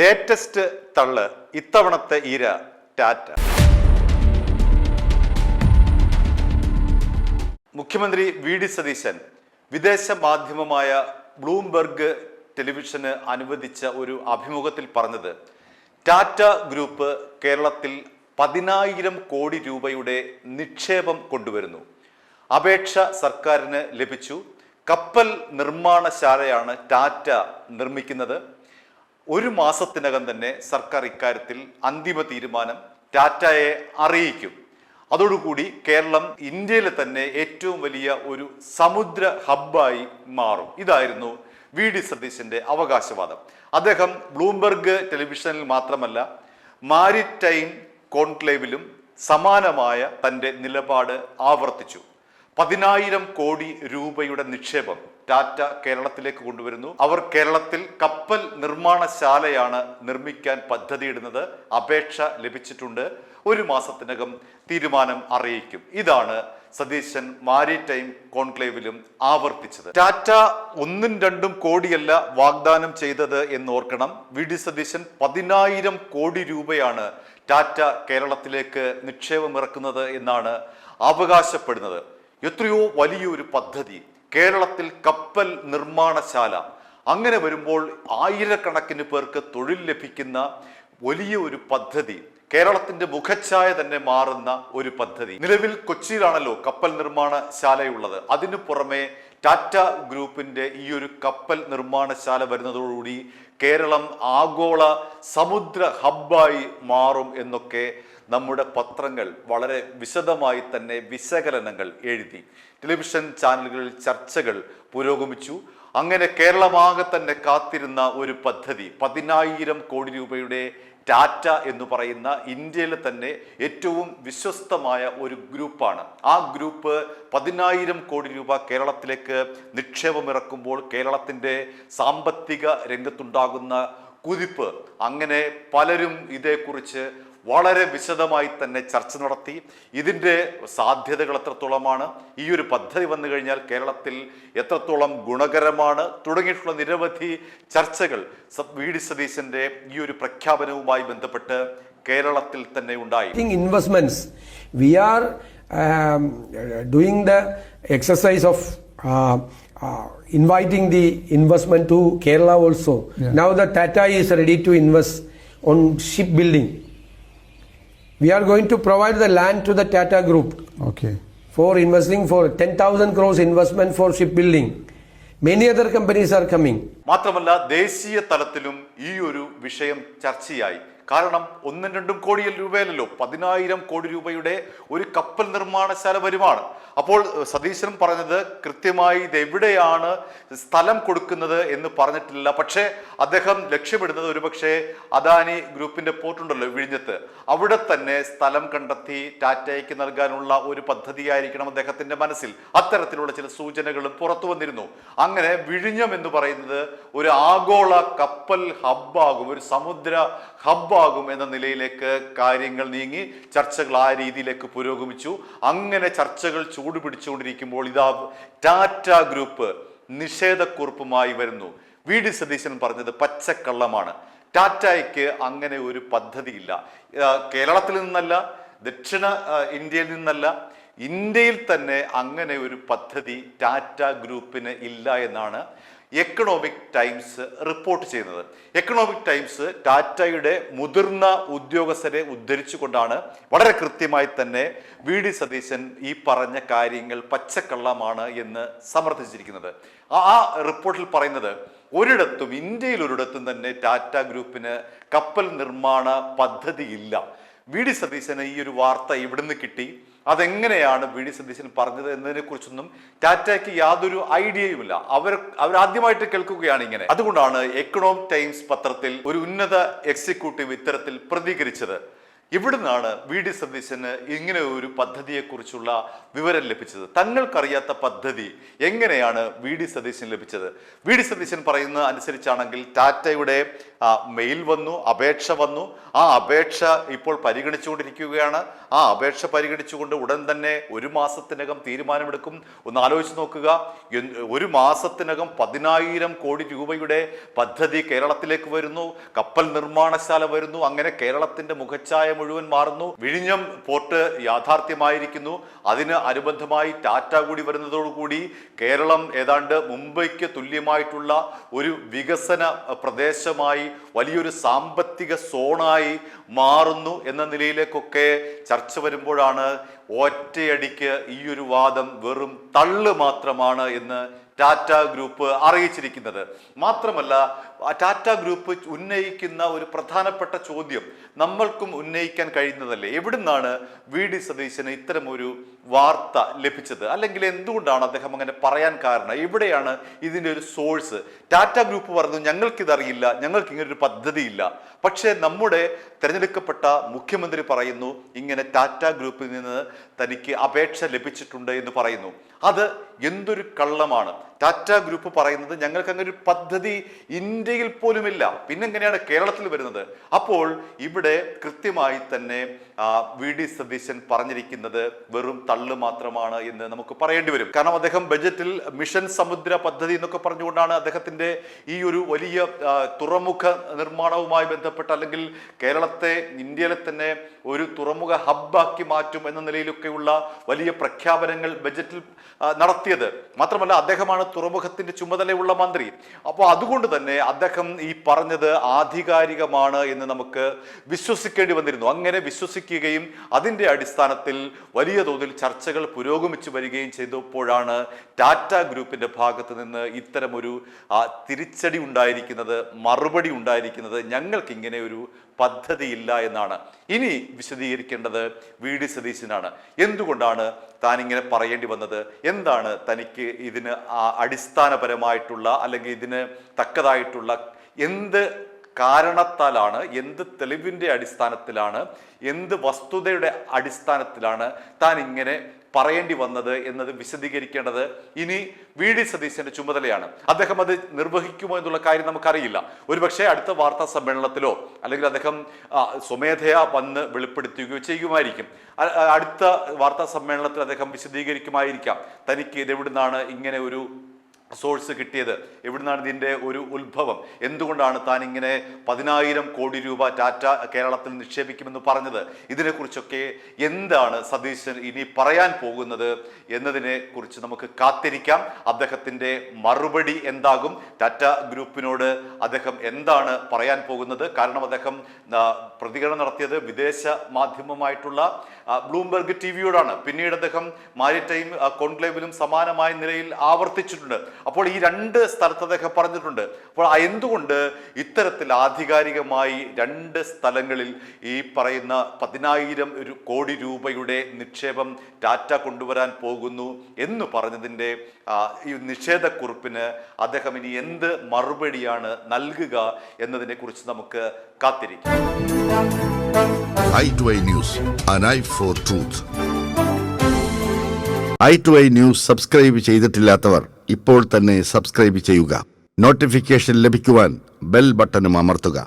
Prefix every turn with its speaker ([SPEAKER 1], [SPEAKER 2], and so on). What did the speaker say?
[SPEAKER 1] Latest തള്ള് ഇത്തവണത്തെ ഇര ടാറ്റ. മുഖ്യമന്ത്രി വി ഡി സതീശൻ വിദേശ മാധ്യമമായ ബ്ലൂംബെർഗ് ടെലിവിഷന് അനുവദിച്ച ഒരു അഭിമുഖത്തിൽ പറഞ്ഞത് ടാറ്റ ഗ്രൂപ്പ് കേരളത്തിൽ 10,000 കോടി രൂപയുടെ നിക്ഷേപം കൊണ്ടുവരുന്നു. അപേക്ഷ സർക്കാരിന് ലഭിച്ചു. കപ്പൽ നിർമ്മാണശാലയാണ് ടാറ്റ നിർമ്മിക്കുന്നത്. ഒരു മാസത്തിനകം തന്നെ സർക്കാർ ഇക്കാര്യത്തിൽ അന്തിമ തീരുമാനം ടാറ്റയെ അറിയിക്കും. അതോടുകൂടി കേരളം ഇന്ത്യയിലെ തന്നെ ഏറ്റവും വലിയ ഒരു സമുദ്ര ഹബ്ബായി മാറും. ഇതായിരുന്നു വി ഡി സതീശന്റെ അവകാശവാദം. അദ്ദേഹം ബ്ലൂംബെർഗ് ടെലിവിഷനിൽ മാത്രമല്ല മാരിടൈം കോൺക്ലേവിലും സമാനമായ തൻ്റെ നിലപാട് ആവർത്തിച്ചു. 10,000 കോടി രൂപയുടെ നിക്ഷേപം ടാറ്റ കേരളത്തിലേക്ക് കൊണ്ടുവരുന്നു. അവർ കേരളത്തിൽ കപ്പൽ നിർമ്മാണശാലയാണ് നിർമ്മിക്കാൻ പദ്ധതിയിടുന്നത്. അപേക്ഷ ലഭിച്ചിട്ടുണ്ട്. ഒരു മാസത്തിനകം തീരുമാനം അറിയിക്കും. ഇതാണ് സതീശൻ മാരിടൈം കോൺക്ലേവിലും ആവർത്തിച്ചത്. ടാറ്റ 1-2 കോടിയല്ല വാഗ്ദാനം ചെയ്തത് എന്നോർക്കണം. വി ഡി സതീശൻ 10,000 കോടി രൂപയാണ് ടാറ്റ കേരളത്തിലേക്ക് നിക്ഷേപമിറക്കുന്നത് എന്നാണ് അവകാശപ്പെടുന്നത്. എത്രയോ വലിയൊരു പദ്ധതി, കേരളത്തിൽ കപ്പൽ നിർമ്മാണശാല. അങ്ങനെ വരുമ്പോൾ ആയിരക്കണക്കിന് പേർക്ക് തൊഴിൽ ലഭിക്കുന്ന വലിയ ഒരു പദ്ധതി, കേരളത്തിന്റെ മുഖച്ഛായ തന്നെ മാറുന്ന ഒരു പദ്ധതി. നിലവിൽ കൊച്ചിയിലാണല്ലോ കപ്പൽ നിർമ്മാണശാലയുള്ളത്. അതിനു പുറമെ ടാറ്റ ഗ്രൂപ്പിന്റെ ഈ ഒരു കപ്പൽ നിർമ്മാണശാല വരുന്നതോടുകൂടി കേരളം ആഗോള സമുദ്ര ഹബ്ബായി മാറും എന്നൊക്കെ നമ്മുടെ പത്രങ്ങൾ വളരെ വിശദമായി തന്നെ വിശകലനങ്ങൾ എഴുതി. ടെലിവിഷൻ ചാനലുകളിൽ ചർച്ചകൾ പുരോഗമിച്ചു. അങ്ങനെ കേരളമാകെ തന്നെ കാത്തിരുന്ന ഒരു പദ്ധതി, 10,000 കോടി രൂപയുടെ ടാറ്റ എന്ന് പറയുന്ന ഇന്ത്യയിലെ തന്നെ ഏറ്റവും വിശ്വസ്തമായ ഒരു ഗ്രൂപ്പാണ്. ആ ഗ്രൂപ്പ് 10,000 കോടി രൂപ കേരളത്തിലേക്ക് നിക്ഷേപമിറക്കുമ്പോൾ കേരളത്തിൻ്റെ സാമ്പത്തിക രംഗത്തുണ്ടാകുന്ന കുതിപ്പ്, അങ്ങനെ പലരും ഇതേക്കുറിച്ച് വളരെ വിശദമായി തന്നെ ചർച്ച നടത്തി. ഇതിൻ്റെ സാധ്യതകൾ എത്രത്തോളമാണ്, ഈ ഒരു പദ്ധതി വന്നു കഴിഞ്ഞാൽ കേരളത്തിൽ എത്രത്തോളം ഗുണകരമാണ് തുടങ്ങിയിട്ടുള്ള നിരവധി ചർച്ചകൾ വി ഡി സതീശന്റെ ഈ ഒരു പ്രഖ്യാപനവുമായി ബന്ധപ്പെട്ട് കേരളത്തിൽ തന്നെ ഉണ്ടായി.
[SPEAKER 2] Investments, we are doing the exercise of inviting the investment to Kerala also. Yeah. Now the Tata is ready to invest on shipbuilding. We are going to provide the land to the Tata Group.
[SPEAKER 3] Okay.
[SPEAKER 2] For investing for 10,000 crores investment for shipbuilding. Many other companies are coming.
[SPEAKER 1] മാത്രമല്ല ദേശീയ തലത്തിലും ഈ ഒരു വിഷയം ചർച്ചയായി. കാരണം 1-2 കോടി രൂപയല്ലല്ലോ, 10,000 കോടി രൂപയുടെ ഒരു കപ്പൽ നിർമ്മാണശാല വരുമാണ്. അപ്പോൾ സതീശൻ പറഞ്ഞത് കൃത്യമായി ഇത് എവിടെയാണ് സ്ഥലം കൊടുക്കുന്നത് എന്ന് പറഞ്ഞിട്ടില്ല. പക്ഷേ അദ്ദേഹം ലക്ഷ്യമിടുന്നത് ഒരുപക്ഷെ അദാനി ഗ്രൂപ്പിന്റെ പോർട്ടുണ്ടല്ലോ വിഴിഞ്ഞത്ത്, അവിടെ തന്നെ സ്ഥലം കണ്ടെത്തി ടാറ്റയ്ക്ക് നൽകാനുള്ള ഒരു പദ്ധതിയായിരിക്കണം അദ്ദേഹത്തിന്റെ മനസ്സിൽ. അത്തരത്തിലുള്ള ചില സൂചനകളും പുറത്തു വന്നിരുന്നു. അങ്ങനെ വിഴിഞ്ഞം എന്ന് പറയുന്നത് ഒരു ആഗോള കപ്പൽ ഹബ്ബാകും, ഒരു സമുദ്ര ഹബ്ബാകും എന്ന നിലയിലേക്ക് കാര്യങ്ങൾ നീങ്ങി. ചർച്ചകൾ ആ രീതിയിലേക്ക് പുരോഗമിച്ചു. അങ്ങനെ ചർച്ചകൾ ചൂടുപിടിച്ചുകൊണ്ടിരിക്കുമ്പോൾ ഇതാ ടാറ്റ ഗ്രൂപ്പ് നിഷേധക്കുറിപ്പുമായി വരുന്നു. വി ഡി സതീശൻ പറഞ്ഞത് പച്ചക്കള്ളമാണ്. ടാറ്റയ്ക്ക് അങ്ങനെ ഒരു പദ്ധതിയില്ല. കേരളത്തിൽ നിന്നല്ല, ദക്ഷിണ ഇന്ത്യയിൽ നിന്നല്ല, ഇന്ത്യയിൽ തന്നെ അങ്ങനെ ഒരു പദ്ധതി ടാറ്റ ഗ്രൂപ്പിന് ഇല്ല എന്നാണ് എക്കണോമിക് ടൈംസ് റിപ്പോർട്ട് ചെയ്യുന്നത്. എക്കണോമിക് ടൈംസ് ടാറ്റയുടെ മുതിർന്ന ഉദ്യോഗസ്ഥരെ ഉദ്ധരിച്ചുകൊണ്ടാണ് വളരെ കൃത്യമായി തന്നെ വി ഡി സതീശൻ ഈ പറഞ്ഞ കാര്യങ്ങൾ പച്ചക്കള്ളമാണ് എന്ന് സമർത്ഥിച്ചിരിക്കുന്നത്. ആ റിപ്പോർട്ടിൽ പറയുന്നത് ഒരിടത്തും, ഇന്ത്യയിൽ ഒരിടത്തും തന്നെ ടാറ്റ ഗ്രൂപ്പിന് കപ്പൽ നിർമ്മാണ പദ്ധതിയില്ല. വി ഡി സതീശന് ഈ ഒരു വാർത്ത എവിടുന്ന് കിട്ടി, അതെങ്ങനെയാണ് വി ഡി സതീശൻ പറഞ്ഞത് എന്നതിനെ കുറിച്ചൊന്നും ടാറ്റയ്ക്ക് യാതൊരു ഐഡിയയുമില്ല. അവർ ആദ്യമായിട്ട് കേൾക്കുകയാണ് ഇങ്ങനെ. അതുകൊണ്ടാണ് എക്കണോമിക് ടൈംസ് പത്രത്തിൽ ഒരു ഉന്നത എക്സിക്യൂട്ടീവ് ഇത്തരത്തിൽ പ്രതികരിച്ചത്. ഇവിടുന്നാണ് വി ഡി സതീശന് ഇങ്ങനെ ഒരു പദ്ധതിയെക്കുറിച്ചുള്ള വിവരം ലഭിച്ചത്? തങ്ങൾക്കറിയാത്ത പദ്ധതി എങ്ങനെയാണ് വി ഡി സതീശന് ലഭിച്ചത്? വി ഡി സതീശൻ പറയുന്ന അനുസരിച്ചാണെങ്കിൽ ടാറ്റയുടെ മെയിൽ വന്നു, അപേക്ഷ വന്നു. ആ അപേക്ഷ ഇപ്പോൾ പരിഗണിച്ചുകൊണ്ടിരിക്കുകയാണ്. ആ അപേക്ഷ പരിഗണിച്ചുകൊണ്ട് ഉടൻ തന്നെ 1 മാസത്തിനകം തീരുമാനമെടുക്കും. ഒന്ന് ആലോചിച്ച് നോക്കുക, 1 മാസത്തിനകം 10,000 കോടി രൂപയുടെ പദ്ധതി കേരളത്തിലേക്ക് വരുന്നു, കപ്പൽ നിർമ്മാണശാല വരുന്നു. അങ്ങനെ കേരളത്തിന്റെ മുഖച്ഛായ മുഴുവൻ മാറുന്നു. വിഴിഞ്ഞം പോർട്ട് യാഥാർത്ഥ്യമായിരിക്കുന്നു. അതിന് അനുബന്ധമായി ടാറ്റ കൂടി വരുന്നതോടുകൂടി കേരളം ഏതാണ്ട് മുംബൈക്ക് തുല്യമായിട്ടുള്ള ഒരു വികസന പ്രദേശമായി, വലിയൊരു സാമ്പത്തിക സോണായി മാറുന്നു എന്ന നിലയിലേക്കൊക്കെ ചർച്ച വരുമ്പോഴാണ് ഒറ്റയടിക്ക് ഈ ഒരു വാദം വെറും തള്ളു മാത്രമാണ് എന്ന് ടാറ്റ ഗ്രൂപ്പ് അറിയിച്ചിരിക്കുന്നത്. മാത്രമല്ല, ടാറ്റ ഗ്രൂപ്പ് ഉന്നയിക്കുന്ന ഒരു പ്രധാനപ്പെട്ട ചോദ്യം നമ്മൾക്കും ഉന്നയിക്കാൻ കഴിയുന്നതല്ലേ? എവിടുന്നാണ് വി ഡി സതീശന് ഇത്തരമൊരു വാർത്ത ലഭിച്ചത്? അല്ലെങ്കിൽ എന്തുകൊണ്ടാണ് അദ്ദേഹം അങ്ങനെ പറയാൻ കാരണം? എവിടെയാണ് ഇതിൻ്റെ ഒരു സോഴ്സ്? ടാറ്റ ഗ്രൂപ്പ് പറഞ്ഞു ഞങ്ങൾക്കിതറിയില്ല, ഞങ്ങൾക്ക് ഇങ്ങനൊരു പദ്ധതിയില്ല. പക്ഷേ നമ്മുടെ തിരഞ്ഞെടുക്കപ്പെട്ട മുഖ്യമന്ത്രി പറയുന്നു ഇങ്ങനെ ടാറ്റ ഗ്രൂപ്പിൽ നിന്ന് തനിക്ക് അപേക്ഷ ലഭിച്ചിട്ടുണ്ട് എന്ന് പറയുന്നു. അത് എന്തൊരു കള്ളമാണ്! ടാറ്റ ഗ്രൂപ്പ് പറയുന്നത് ഞങ്ങൾക്ക് അങ്ങനെ ഒരു പദ്ധതി ഇന്ത്യയിൽ പോലുമില്ല, പിന്നെങ്ങനെയാണ് കേരളത്തിൽ വരുന്നത്? അപ്പോൾ ഇവിടെ കൃത്യമായി തന്നെ വി ഡി സതീശൻ പറഞ്ഞിരിക്കുന്നത് വെറും തള്ളു മാത്രമാണ് എന്ന് നമുക്ക് പറയേണ്ടി വരും. കാരണം അദ്ദേഹം ബജറ്റിൽ മിഷൻ സമുദ്ര പദ്ധതി എന്നൊക്കെ പറഞ്ഞുകൊണ്ടാണ് അദ്ദേഹത്തിന്റെ ഈ ഒരു വലിയ തുറമുഖ നിർമ്മാണവുമായി ബന്ധപ്പെട്ട, അല്ലെങ്കിൽ കേരളത്തെ ഇന്ത്യയിലെ തന്നെ ഒരു തുറമുഖ ഹബ്ബാക്കി മാറ്റും എന്ന നിലയിലൊക്കെയുള്ള വലിയ പ്രഖ്യാപനങ്ങൾ ബജറ്റിൽ നടത്തിയത്. മാത്രമല്ല, അദ്ദേഹമാണ് തുറമുഖത്തിന്റെ ചുമതലയുള്ള മന്ത്രി. അപ്പോൾ അതുകൊണ്ട് തന്നെ അദ്ദേഹം ഈ പറഞ്ഞത് ആധികാരികമാണ് എന്ന് നമുക്ക് വിശ്വസിക്കേണ്ടി വന്നിരുന്നു. അങ്ങനെ വിശ്വസിക്കുകയും അതിൻ്റെ അടിസ്ഥാനത്തിൽ വലിയ തോതിൽ ചർച്ചകൾ പുരോഗമിച്ചു വരികയും ചെയ്തപ്പോഴാണ് ടാറ്റ ഗ്രൂപ്പിന്റെ ഭാഗത്ത് നിന്ന് ഇത്തരമൊരു തിരിച്ചടി ഉണ്ടായിരിക്കുന്നത്, മറുപടി ഉണ്ടായിരിക്കുന്നത്. ഞങ്ങൾക്ക് ഇങ്ങനെ ഒരു പദ്ധതിയില്ല എന്നാണ്. ഇനി വിശദീകരിക്കേണ്ടത് വി ഡി സതീശനാണ്. എന്തുകൊണ്ടാണ് താൻ ഇങ്ങനെ പറയേണ്ടി വന്നത്? എന്താണ് തനിക്ക് ഇതിന് അടിസ്ഥാനപരമായിട്ടുള്ള, അല്ലെങ്കിൽ ഇതിന് തക്കതായിട്ടുള്ള എന്ത് കാരണത്താലാണ്, എന്ത് തെളിവിൻ്റെ അടിസ്ഥാനത്തിലാണ്, എന്ത് വസ്തുതയുടെ അടിസ്ഥാനത്തിലാണ് താൻ ഇങ്ങനെ പറയേണ്ടി വന്നത് എന്നത് വിശദീകരിക്കേണ്ടത് ഇനി വി ഡി സതീശന്റെ ചുമതലയാണ്. അദ്ദേഹം അത് നിർവഹിക്കുമോ എന്നുള്ള കാര്യം നമുക്കറിയില്ല. ഒരുപക്ഷെ അടുത്ത വാർത്താ സമ്മേളനത്തിലോ അല്ലെങ്കിൽ അദ്ദേഹം സ്വമേധയാ വന്ന് വെളിപ്പെടുത്തുകയോ ചെയ്യുമായിരിക്കും. അടുത്ത വാർത്താ സമ്മേളനത്തിൽ അദ്ദേഹം വിശദീകരിക്കുമായിരിക്കാം തനിക്ക് ഇതെവിടുന്നാണ് ഇങ്ങനെ ഒരു സോഴ്സ് കിട്ടിയത്, എവിടുന്നാണ് ഇതിൻ്റെ ഒരു ഉത്ഭവം, എന്തുകൊണ്ടാണ് താൻ ഇങ്ങനെ 10,000 കോടി രൂപ ടാറ്റ കേരളത്തിൽ നിക്ഷേപിക്കുമെന്ന് പറഞ്ഞത്, ഇതിനെക്കുറിച്ചൊക്കെ എന്താണ് സതീശൻ ഇനി പറയാൻ പോകുന്നത് എന്നതിനെ കുറിച്ച് നമുക്ക് കാത്തിരിക്കാം. അദ്ദേഹത്തിൻ്റെ മറുപടി എന്താകും? ടാറ്റ ഗ്രൂപ്പിനോട് അദ്ദേഹം എന്താണ് പറയാൻ പോകുന്നത്? കാരണം അദ്ദേഹം പ്രതികരണം നടത്തിയത് വിദേശ മാധ്യമമായിട്ടുള്ള ബ്ലൂംബെർഗ് ടിവിയോടാണ്. പിന്നീട് അദ്ദേഹം മാരിടൈം കോൺക്ലേവിലും സമാനമായ നിലയിൽ ആവർത്തിച്ചിട്ടുണ്ട്. അപ്പോൾ ഈ 2 സ്ഥലത്ത് അദ്ദേഹം പറഞ്ഞിട്ടുണ്ട്. അപ്പോൾ എന്തുകൊണ്ട് ഇത്തരത്തിൽ ആധികാരികമായി 2 സ്ഥലങ്ങളിൽ ഈ പറയുന്ന 10,000 കോടി രൂപയുടെ നിക്ഷേപം ടാറ്റ കൊണ്ടുവരാൻ പോകുന്നു എന്ന് പറഞ്ഞതിൻ്റെ ഈ നിഷേധക്കുറിപ്പിന് അദ്ദേഹം ഇനി എന്ത് മറുപടിയാണ് നൽകുക എന്നതിനെ കുറിച്ച് നമുക്ക് കാത്തിരിക്കാം.
[SPEAKER 3] i2i News, an eye for truth. i2i News subscribe ചെയ്തിട്ടില്ലാത്തവർ ഇപ്പോൾ തന്നെ സബ്സ്ക്രൈബ് ചെയ്യുക. നോട്ടിഫിക്കേഷൻ ലഭിക്കുവാൻ ബെൽ ബട്ടണും അമർത്തുക.